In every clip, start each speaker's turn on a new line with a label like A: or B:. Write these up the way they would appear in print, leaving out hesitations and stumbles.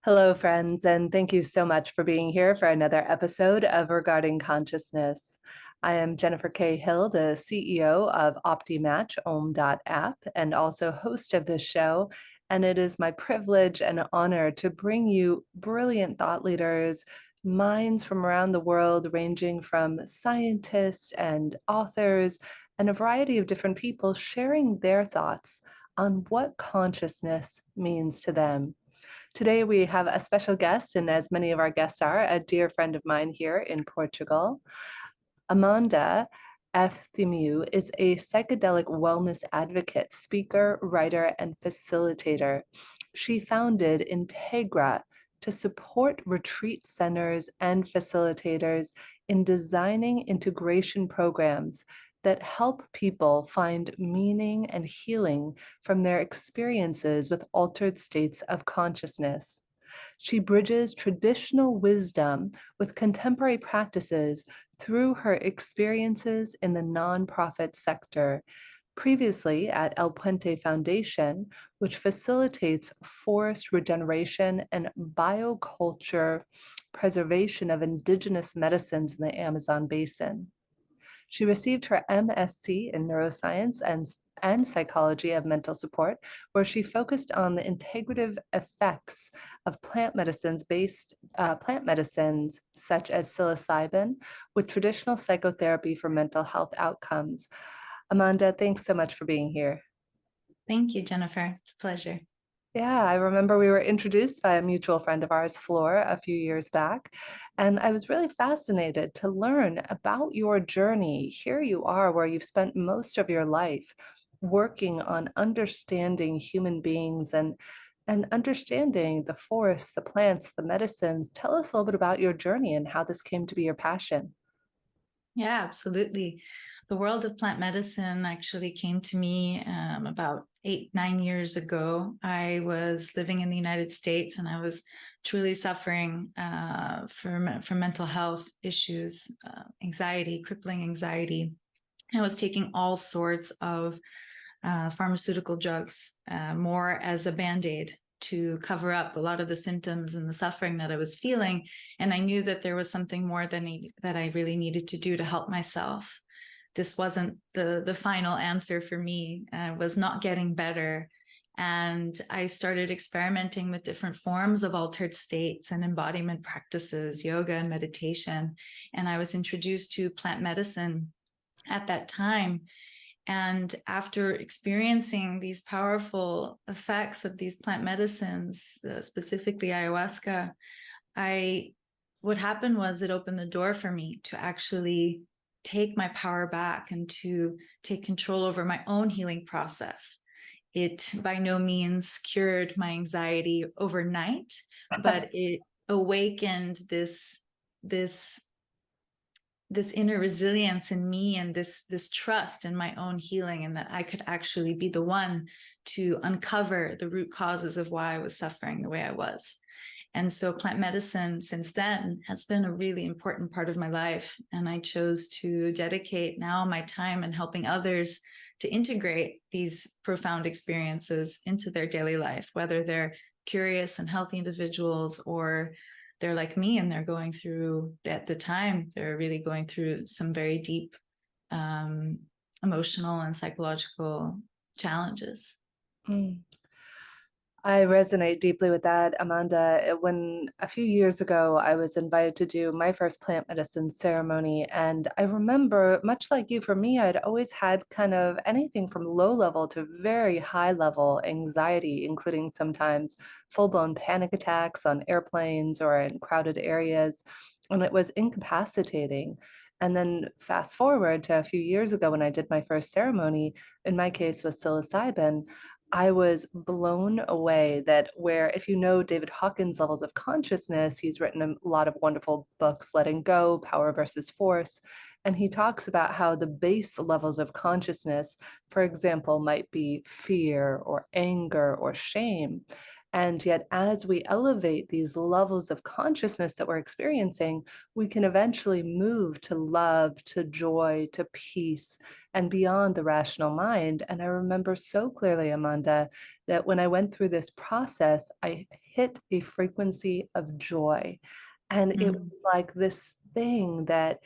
A: Hello, friends, and thank you so much for being here for another episode of Regarding Consciousness. I am Jennifer K. Hill, the CEO of OptiMatch, App, and also host of this show. And it is my privilege and honor to bring you brilliant thought leaders, minds from around the world, ranging from scientists and authors, and a variety of different people sharing their thoughts on what consciousness means to them. Today, we have a special guest, and as many of our guests are, a dear friend of mine here in Portugal. Amánda Efthimiou is a psychedelic wellness advocate, speaker, writer, and facilitator. She founded Integra to support retreat centers and facilitators in designing integration programs that help people find meaning and healing from their experiences with altered states of consciousness. She bridges traditional wisdom with contemporary practices through her experiences in the nonprofit sector, previously at El Puente Foundation, which facilitates forest regeneration and bioculture preservation of indigenous medicines in the Amazon basin. She received her MSc in neuroscience and psychology of mental support, where she focused on the integrative effects of plant medicines such as psilocybin with traditional psychotherapy for mental health outcomes. Amánda, thanks so much for being here.
B: Thank you, Jennifer. It's a pleasure.
A: Yeah, I remember we were introduced by a mutual friend of ours, Flor, a few years back. And I was really fascinated to learn about your journey. Here you are, where you've spent most of your life working on understanding human beings and understanding the forests, the plants, the medicines. Tell us a little bit about your journey and how this came to be your passion.
B: Yeah, absolutely. The world of plant medicine actually came to me about 8, 9 years ago. I was living in the United States and I was truly suffering from mental health issues, anxiety, crippling anxiety. I was taking all sorts of pharmaceutical drugs, more as a Band-Aid to cover up a lot of the symptoms and the suffering that I was feeling. And I knew that there was something more that I really needed to do to help myself. This wasn't the final answer for me. I was not getting better. And I started experimenting with different forms of altered states and embodiment practices, yoga and meditation. And I was introduced to plant medicine at that time. And after experiencing these powerful effects of these plant medicines, specifically ayahuasca, what happened was it opened the door for me to actually take my power back and to take control over my own healing process. It by no means cured my anxiety overnight, but it awakened this inner resilience in me and this trust in my own healing, and that I could actually be the one to uncover the root causes of why I was suffering the way I was. And so plant medicine since then has been a really important part of my life. And I chose to dedicate now my time in helping others to integrate these profound experiences into their daily life, whether they're curious and healthy individuals or they're like me and they're going through, at the time, they're really going through some very deep emotional and psychological challenges.
A: I resonate deeply with that, Amánda. When a few years ago, I was invited to do my first plant medicine ceremony. And I remember, much like you, for me, I'd always had kind of anything from low level to very high level anxiety, including sometimes full-blown panic attacks on airplanes or in crowded areas. And it was incapacitating. And then fast forward to a few years ago when I did my first ceremony, in my case with psilocybin, I was blown away that where, if you know David Hawkins' levels of consciousness, he's written a lot of wonderful books, Letting Go, Power versus Force. And he talks about how the base levels of consciousness, for example, might be fear or anger or shame. And yet, as we elevate these levels of consciousness that we're experiencing, we can eventually move to love, to joy, to peace, and beyond the rational mind. And I remember so clearly, Amanda, that when I went through this process, I hit a frequency of joy. And it
B: Mm.
A: was like this thing that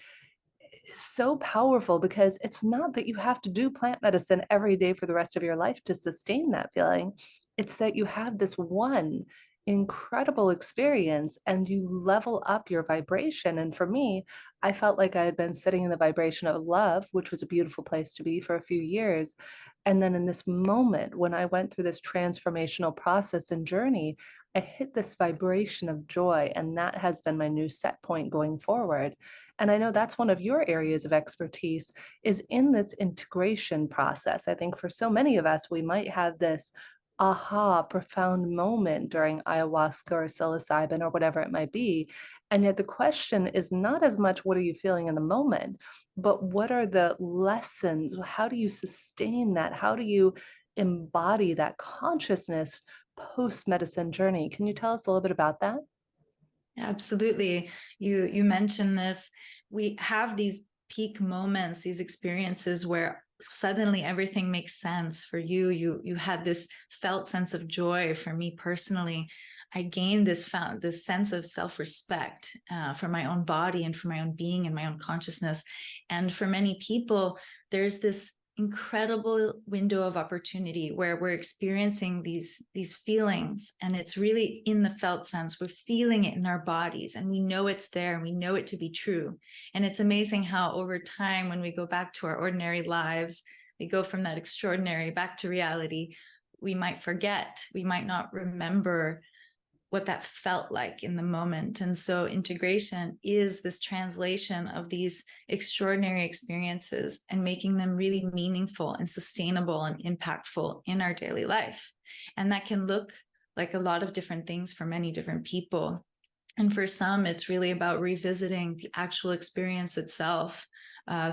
A: is so powerful, because it's not that you have to do plant medicine every day for the rest of your life to sustain that feeling. It's that you have this one incredible experience and you level up your vibration. And for me, I felt like I had been sitting in the vibration of love, which was a beautiful place to be for a few years. And then in this moment, when I went through this transformational process and journey, I hit this vibration of joy. And that has been my new set point going forward. And I know that's one of your areas of expertise, is in this integration process. I think for so many of us, we might have this aha, profound moment during ayahuasca or psilocybin or whatever it might be. And yet the question is not as much, what are you feeling in the moment, but what are the lessons? How do you sustain that? How do you embody that consciousness post medicine journey? Can you tell us a little bit about that?
B: Absolutely. You mentioned this. We have these peak moments, these experiences where suddenly everything makes sense for you. You had this felt sense of joy. For me personally, I gained this sense of self-respect for my own body and for my own being and my own consciousness. And for many people, there's this incredible window of opportunity where we're experiencing these feelings, and it's really in the felt sense. We're feeling it in our bodies and we know it's there and we know it to be true. And it's amazing how over time, when we go back to our ordinary lives, we go from that extraordinary back to reality. We might forget, we might not remember what that felt like in the moment. And so integration is this translation of these extraordinary experiences and making them really meaningful and sustainable and impactful in our daily life. And that can look like a lot of different things for many different people. And for some, it's really about revisiting the actual experience itself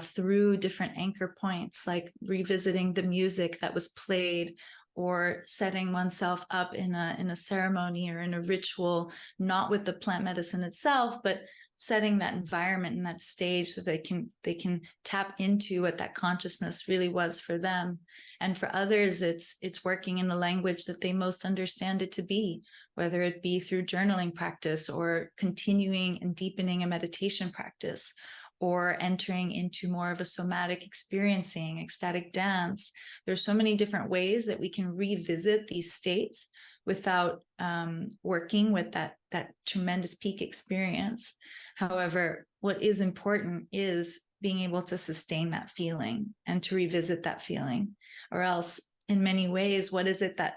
B: through different anchor points, like revisiting the music that was played, or setting oneself up in a ceremony or in a ritual, not with the plant medicine itself, but setting that environment and that stage so they can tap into what that consciousness really was for them. And for others, it's working in the language that they most understand it to be, whether it be through journaling practice or continuing and deepening a meditation practice, or entering into more of a somatic experiencing, ecstatic dance. There's so many different ways that we can revisit these states without working with that tremendous peak experience. However, what is important is being able to sustain that feeling and to revisit that feeling, or else in many ways, what is it that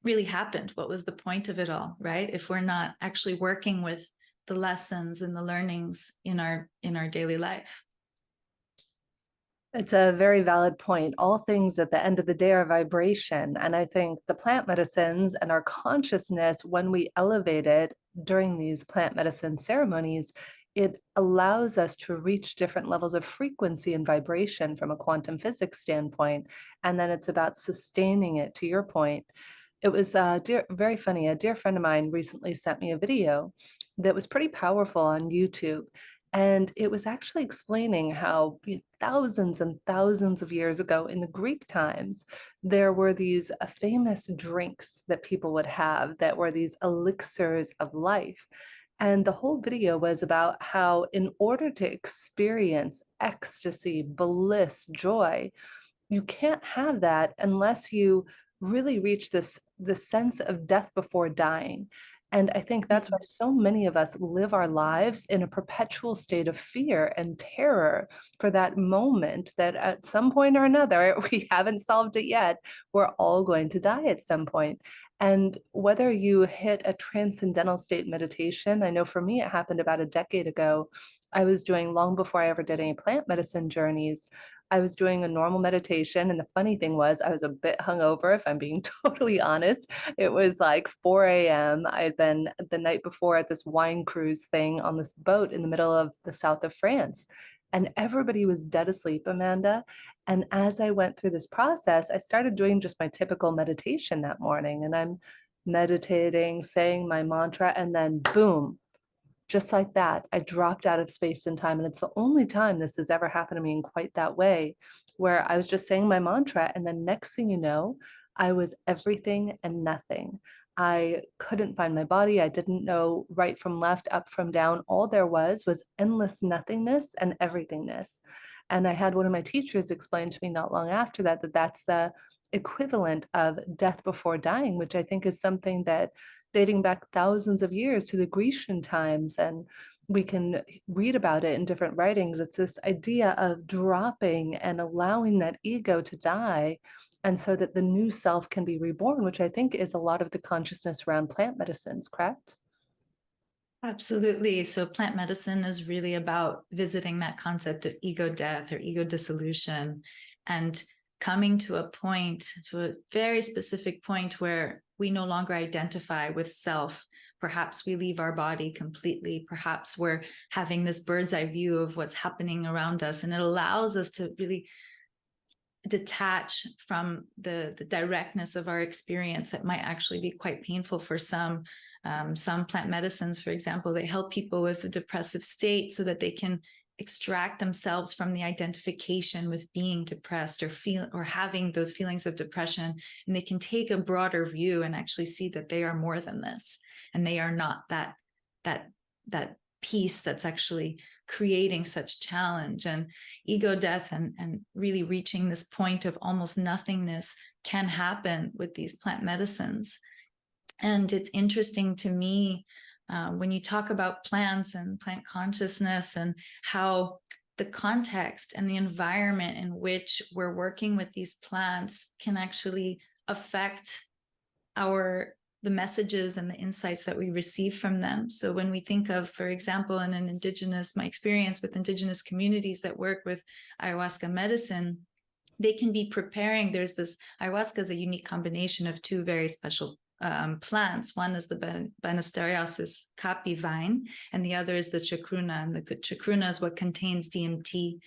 B: really happened? What was the point of it all, right? If we're not actually working with the lessons and the learnings in our daily life.
A: It's a very valid point. All things at the end of the day are vibration. And I think the plant medicines and our consciousness, when we elevate it during these plant medicine ceremonies, it allows us to reach different levels of frequency and vibration from a quantum physics standpoint. And then it's about sustaining it, to your point. It was very funny. A dear friend of mine recently sent me a video that was pretty powerful on YouTube. And it was actually explaining how thousands and thousands of years ago in the Greek times, there were these famous drinks that people would have that were these elixirs of life. And the whole video was about how, in order to experience ecstasy, bliss, joy, you can't have that unless you really reach this sense of death before dying. And I think that's why so many of us live our lives in a perpetual state of fear and terror for that moment that at some point or another, we haven't solved it yet, we're all going to die at some point. And whether you hit a transcendental state meditation, I know for me it happened about a decade ago. I was doing, long before I ever did any plant medicine journeys, I was doing a normal meditation. And the funny thing was, I was a bit hungover, if I'm being totally honest. It was like 4 a.m. I had been the night before at this wine cruise thing on this boat in the middle of the south of France. And everybody was dead asleep, Amanda. And as I went through this process, I started doing just my typical meditation that morning. And I'm meditating, saying my mantra, and then boom, just like that, I dropped out of space and time. And it's the only time this has ever happened to me in quite that way, where I was just saying my mantra. And then next thing you know, I was everything and nothing. I couldn't find my body. I didn't know right from left, up from down. All there was endless nothingness and everythingness. And I had one of my teachers explain to me not long after that, that that's the equivalent of death before dying, which I think is something that dating back thousands of years to the Grecian times. And we can read about it in different writings. It's this idea of dropping and allowing that ego to die. And so that the new self can be reborn, which I think is a lot of the consciousness around plant medicines, correct?
B: Absolutely. So plant medicine is really about visiting that concept of ego death or ego dissolution and coming to a point, to a very specific point where we no longer identify with self. Perhaps we leave our body completely. Perhaps we're having this bird's eye view of what's happening around us. And it allows us to really detach from the directness of our experience that might actually be quite painful for some. Some plant medicines, for example, they help people with a depressive state so that they can extract themselves from the identification with being depressed or having those feelings of depression, and they can take a broader view and actually see that they are more than this, and they are not that piece that's actually creating such challenge. And ego death and really reaching this point of almost nothingness can happen with these plant medicines. And it's interesting to me when you talk about plants and plant consciousness and how the context and the environment in which we're working with these plants can actually affect the messages and the insights that we receive from them. So when we think of, for example, in my experience with indigenous communities that work with ayahuasca medicine, they can be preparing. Ayahuasca is a unique combination of two very special plants. One is the Banisteriopsis caapi vine, and the other is the chacruna. And the chacruna is what contains DMT.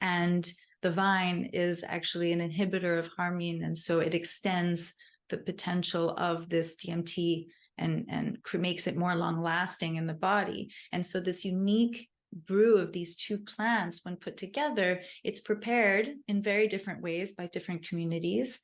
B: And the vine is actually an inhibitor of harmine. And so it extends the potential of this DMT and makes it more long lasting in the body. And so this unique brew of these two plants, when put together, it's prepared in very different ways by different communities.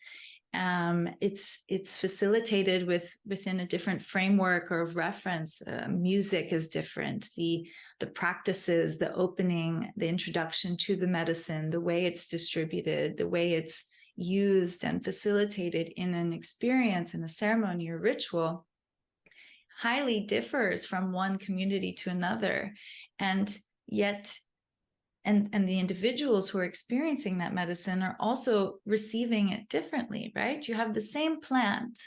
B: It's facilitated within a different framework or of reference. Music is different. The practices, the opening, the introduction to the medicine, the way it's distributed, the way it's used and facilitated in an experience, in a ceremony or ritual, highly differs from one community to another. And yet, and the individuals who are experiencing that medicine are also receiving it differently, right? You have the same plant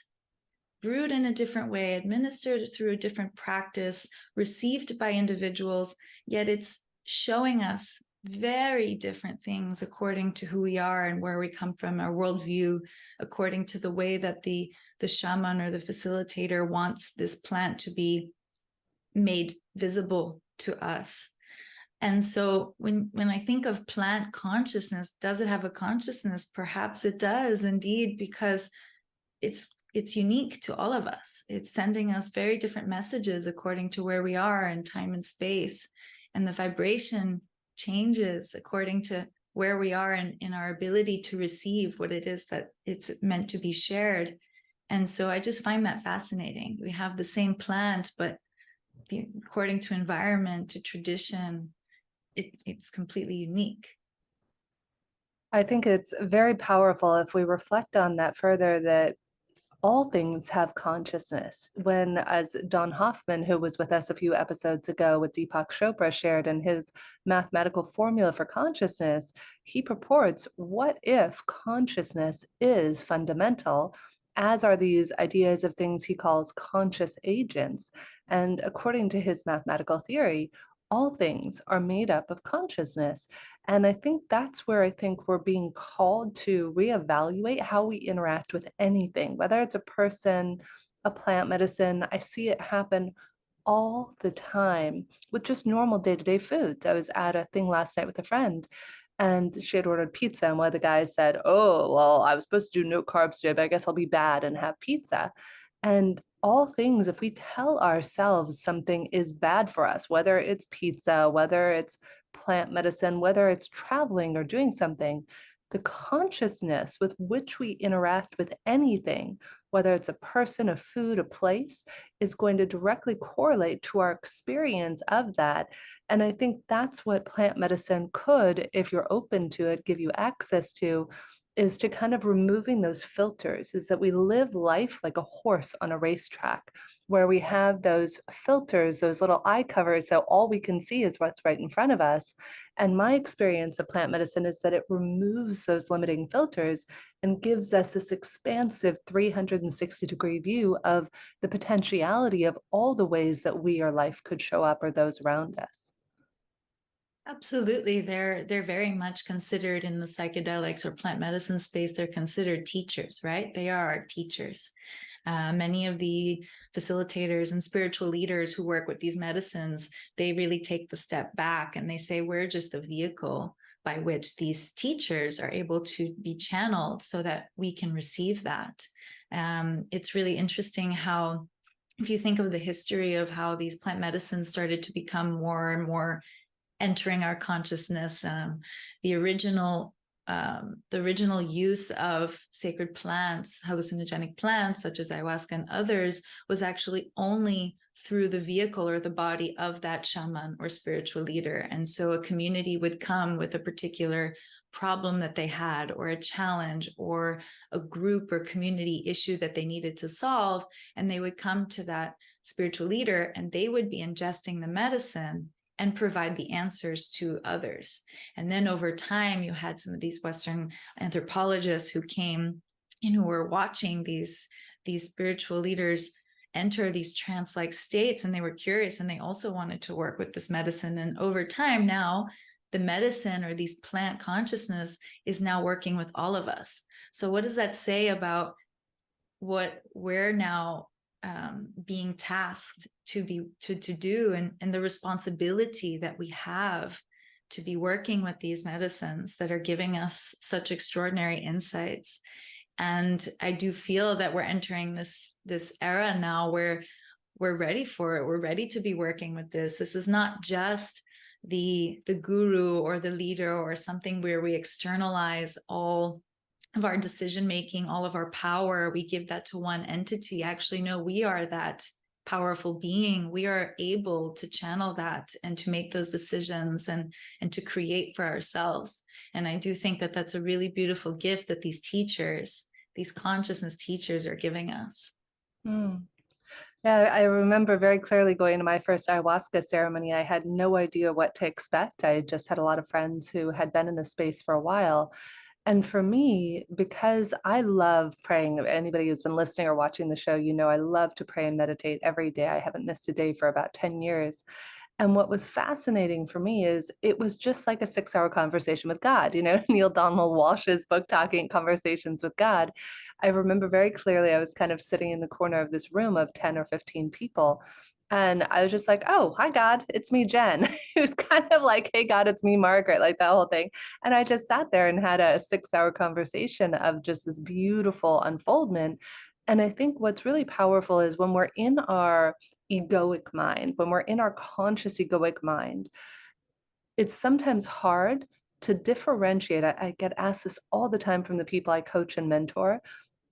B: brewed in a different way, administered through a different practice, received by individuals, yet it's showing us very different things according to who we are and where we come from, our worldview, according to the way that the shaman or the facilitator wants this plant to be made visible to us. And so when I think of plant consciousness, does it have a consciousness? Perhaps it does indeed, because it's unique to all of us. It's sending us very different messages according to where we are in time and space. And the vibration changes according to where we are in our ability to receive what it is that it's meant to be shared. And so I just find that fascinating. We have the same plant, but according to environment, to tradition, it's completely unique.
A: I think it's very powerful if we reflect on that further, that all things have consciousness. When, as Don Hoffman, who was with us a few episodes ago with Deepak Chopra, shared in his mathematical formula for consciousness, he purports, what if consciousness is fundamental, as are these ideas of things he calls conscious agents? And according to his mathematical theory, all things are made up of consciousness. And I think that's where I think we're being called to reevaluate how we interact with anything, whether it's a person, a plant medicine. I see it happen all the time with just normal day-to-day foods. I was at a thing last night with a friend, and she had ordered pizza, and one of the guys said, "Oh, well, I was supposed to do no carbs today, but I guess I'll be bad and have pizza." And all things, if we tell ourselves something is bad for us, whether it's pizza, whether it's plant medicine, whether it's traveling or doing something, the consciousness with which we interact with anything, whether it's a person, a food, a place, is going to directly correlate to our experience of that. And I think that's what plant medicine could, if you're open to it, give you access to, is to kind of removing those filters, is that we live life like a horse on a racetrack where we have those filters, those little eye covers, so all we can see is what's right in front of us. And my experience of plant medicine is that it removes those limiting filters and gives us this expansive 360-degree view of the potentiality of all the ways that we or life could show up or those around us.
B: Absolutely. They're very much considered in the psychedelics or plant medicine space. They're considered teachers, right? They are our teachers. Many of the facilitators and spiritual leaders who work with these medicines, they really take the step back and they say, we're just the vehicle by which these teachers are able to be channeled so that we can receive that. It's really interesting how, if you think of the history of how these plant medicines started to become more and more entering our consciousness, the original use of sacred plants, hallucinogenic plants such as ayahuasca and others, was actually only through the vehicle or the body of that shaman or spiritual leader. And so a community would come with a particular problem that they had, or a challenge, or a group or community issue that they needed to solve, and they would come to that spiritual leader and they would be ingesting the medicine and provide the answers to others. And then over time, you had some of these Western anthropologists who came and who were watching these spiritual leaders enter these trance-like states, and they were curious, and they also wanted to work with this medicine. And over time now, the medicine or these plant consciousness is now working with all of us. So what does that say about what we're now being tasked to do, and the responsibility that we have to be working with these medicines that are giving us such extraordinary insights? And I do feel that we're entering this era now where we're ready for it. We're ready to be working with this. This is not just the guru or the leader or something where we externalize all of our decision making, all of our power, we give that to one entity. Actually, no, we are that powerful being. We are able to channel that and to make those decisions and to create for ourselves. And I do think that that's a really beautiful gift that these teachers, these consciousness teachers, are giving us.
A: Mm. Yeah, I remember very clearly going to my first ayahuasca ceremony. I had no idea what to expect. I just had a lot of friends who had been in the space for a while. And for me, because I love praying, anybody who's been listening or watching the show, you know, I love to pray and meditate every day. I haven't missed a day for about 10 years. And what was fascinating for me is it was just like a 6-hour conversation with God, you know, Neil Donald Walsh's book, Talking Conversations with God. I remember very clearly I was kind of sitting in the corner of this room of 10 or 15 people. And I was just like, oh, hi, God, it's me, Jen. It was kind of like, hey, God, it's me, Margaret, like that whole thing. And I just sat there and had a 6-hour conversation of just this beautiful unfoldment. And I think what's really powerful is when we're in our egoic mind, when we're in our conscious egoic mind, it's sometimes hard to differentiate. I get asked this all the time from the people I coach and mentor.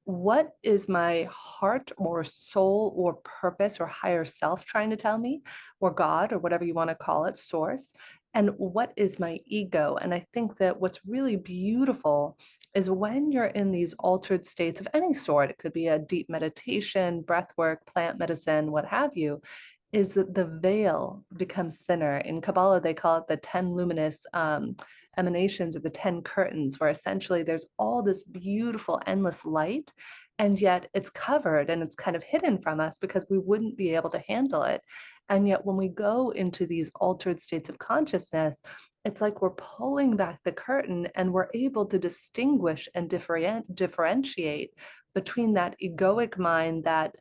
A: What is my heart or soul or purpose or higher self trying to tell me, or God, or whatever you want to call it, source? And what is my ego? And I think that what's really beautiful is when you're in these altered states of any sort, it could be a deep meditation, breath work, plant medicine, what have you, is that the veil becomes thinner. In Kabbalah, they call it the 10 luminous emanations, or the 10 curtains, where essentially there's all this beautiful, endless light, and yet it's covered and it's kind of hidden from us because we wouldn't be able to handle it. And yet when we go into these altered states of consciousness, it's like we're pulling back the curtain and we're able to distinguish and differentiate between that egoic mind, that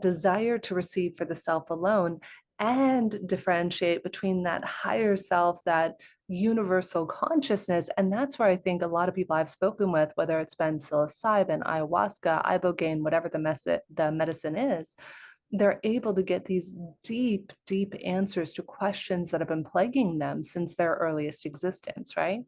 A: desire to receive for the self alone, and differentiate between that higher self, that universal consciousness. And that's where I think a lot of people I've spoken with, whether it's been psilocybin, ayahuasca, ibogaine, whatever the medicine is, they're able to get these deep, deep answers to questions that have been plaguing them since their earliest existence, right?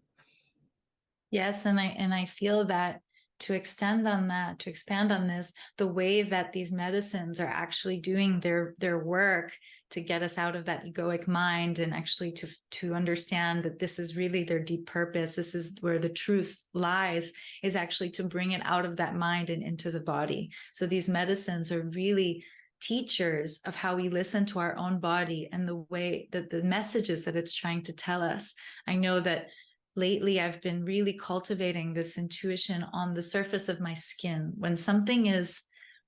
B: Yes, and I feel that to extend on that, to expand on this, the way that these medicines are actually doing their work to get us out of that egoic mind and actually to understand that this is really their deep purpose, this is where the truth lies, is actually to bring it out of that mind and into the body. So these medicines are really teachers of how we listen to our own body and the way that the messages that it's trying to tell us. I know that lately I've been really cultivating this intuition on the surface of my skin. When something is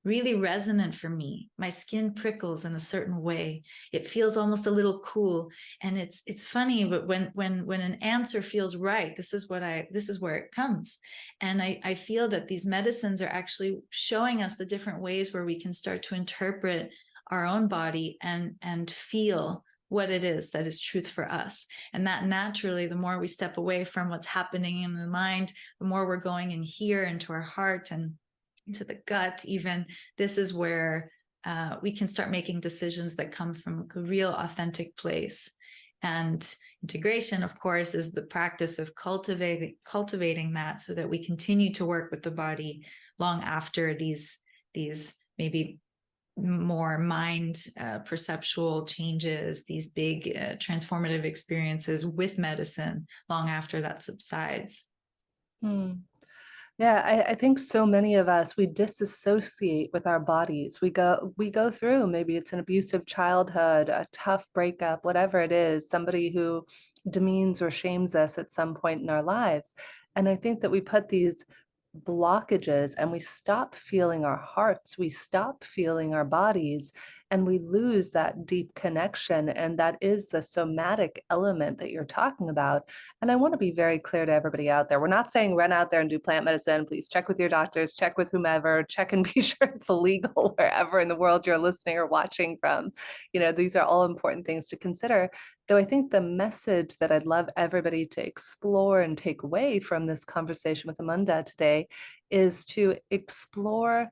B: really resonant for me, my skin prickles in a certain way. It feels almost a little cool. And it's funny, but when an answer feels right, this is where it comes. And I feel that these medicines are actually showing us the different ways where we can start to interpret our own body and feel what it is that is truth for us. And that naturally, the more we step away from what's happening in the mind, the more we're going in here into our heart and into the gut, even, this is where we can start making decisions that come from a real authentic place. And integration, of course, is the practice of cultivating that so that we continue to work with the body long after these maybe more mind perceptual changes, these big transformative experiences with medicine long after that subsides.
A: Hmm. Yeah, I think so many of us, we disassociate with our bodies. We go through, maybe it's an abusive childhood, a tough breakup, whatever it is, somebody who demeans or shames us at some point in our lives. And I think that we put these blockages and we stop feeling our hearts, we stop feeling our bodies, and we lose that deep connection. And that is the somatic element that you're talking about. And I want to be very clear to everybody out there. We're not saying run out there and do plant medicine. Please check with your doctors, check with whomever, check and be sure it's illegal wherever in the world you're listening or watching from. These are all important things to consider. Though I think the message that I'd love everybody to explore and take away from this conversation with Amanda today is to explore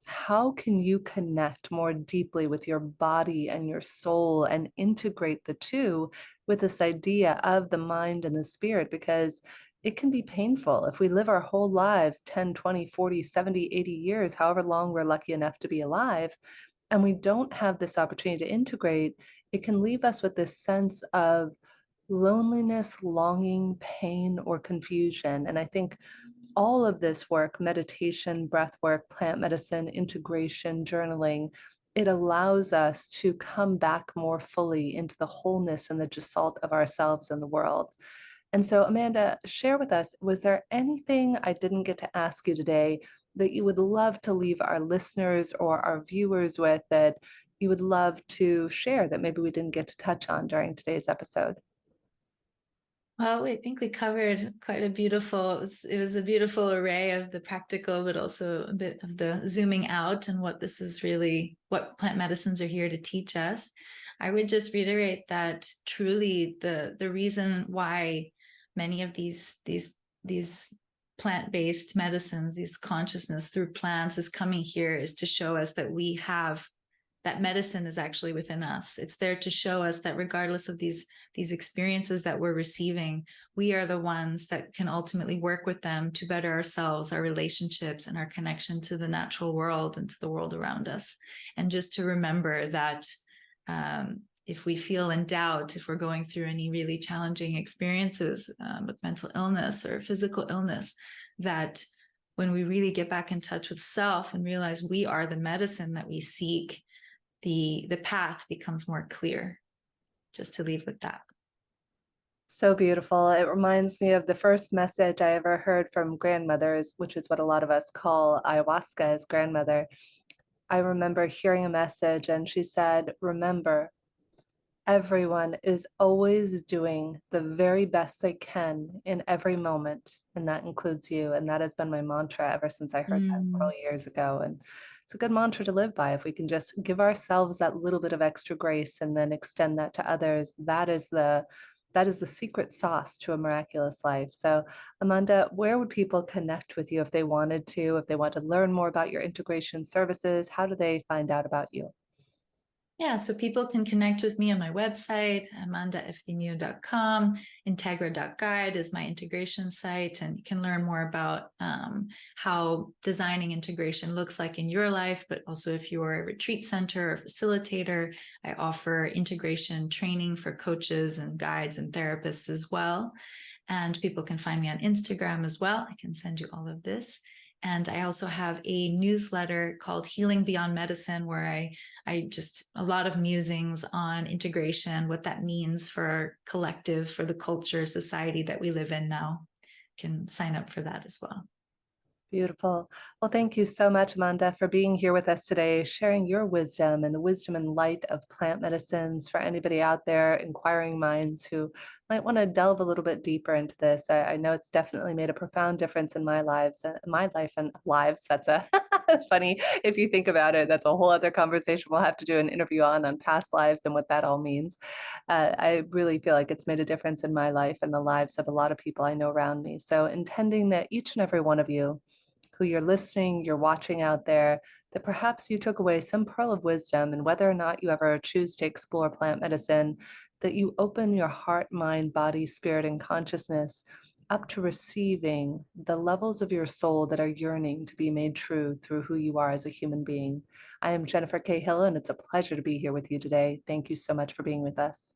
A: how can you connect more deeply with your body and your soul and integrate the two with this idea of the mind and the spirit, because it can be painful if we live our whole lives 10, 20, 40, 70, 80 years, however long we're lucky enough to be alive, and we don't have this opportunity to integrate. It can leave us with this sense of loneliness, longing, pain, or confusion. And I think all of this work, meditation, breath work, plant medicine, integration, journaling, it allows us to come back more fully into the wholeness and the gestalt of ourselves and the world. And so, Amanda, share with us, was there anything I didn't get to ask you today that you would love to leave our listeners or our viewers with, that you would love to share that maybe we didn't get to touch on during today's episode?
B: Well, I think we covered quite a beautiful, it was a beautiful array of the practical, but also a bit of the zooming out and what this is really, what plant medicines are here to teach us. I would just reiterate that truly the reason why many of these plant-based medicines, these consciousness through plants is coming here is to show us that we have that medicine is actually within us. It's there to show us that regardless of these experiences that we're receiving, we are the ones that can ultimately work with them to better ourselves, our relationships, and our connection to the natural world and to the world around us. And just to remember that if we feel in doubt, if we're going through any really challenging experiences with mental illness or physical illness, that when we really get back in touch with self and realize we are the medicine that we seek, the path becomes more clear. Just to leave with that.
A: So beautiful. It reminds me of the first message I ever heard from grandmothers, which is what a lot of us call ayahuasca as grandmother. I remember hearing a message and she said, remember, Everyone is always doing the very best they can in every moment, and that includes you. And that has been my mantra ever since I heard that
B: Mm.
A: several years ago. And it's a good mantra to live by. If we can just give ourselves that little bit of extra grace and then extend that to others, that is the secret sauce to a miraculous life. So, Amanda, where would people connect with you if they wanted to, if they want to learn more about your integration services? How do they find out about you?
B: Yeah, so people can connect with me on my website, amandaefthimiou.com. Integra.guide is my integration site, and you can learn more about how designing integration looks like in your life. But also, if you're a retreat center or facilitator, I offer integration training for coaches and guides and therapists as well. And people can find me on Instagram as well. I can send you all of this. And I also have a newsletter called Healing Beyond Medicine, where I just a lot of musings on integration, what that means for our collective, for the culture, society that we live in now. You can sign up for that as well.
A: Beautiful. Well, thank you so much, Amanda, for being here with us today, sharing your wisdom and the wisdom and light of plant medicines for anybody out there, inquiring minds who might want to delve a little bit deeper into this. I know it's definitely made a profound difference in my life and lives. That's a funny if you think about it. That's a whole other conversation we'll have to do an interview on past lives and what that all means. I really feel like it's made a difference in my life and the lives of a lot of people I know around me. So intending that each and every one of you who you're listening, you're watching out there, that perhaps you took away some pearl of wisdom, and whether or not you ever choose to explore plant medicine, that you open your heart, mind, body, spirit, and consciousness up to receiving the levels of your soul that are yearning to be made true through who you are as a human being. I am Jennifer K. Hill, and it's a pleasure to be here with you today. Thank you so much for being with us.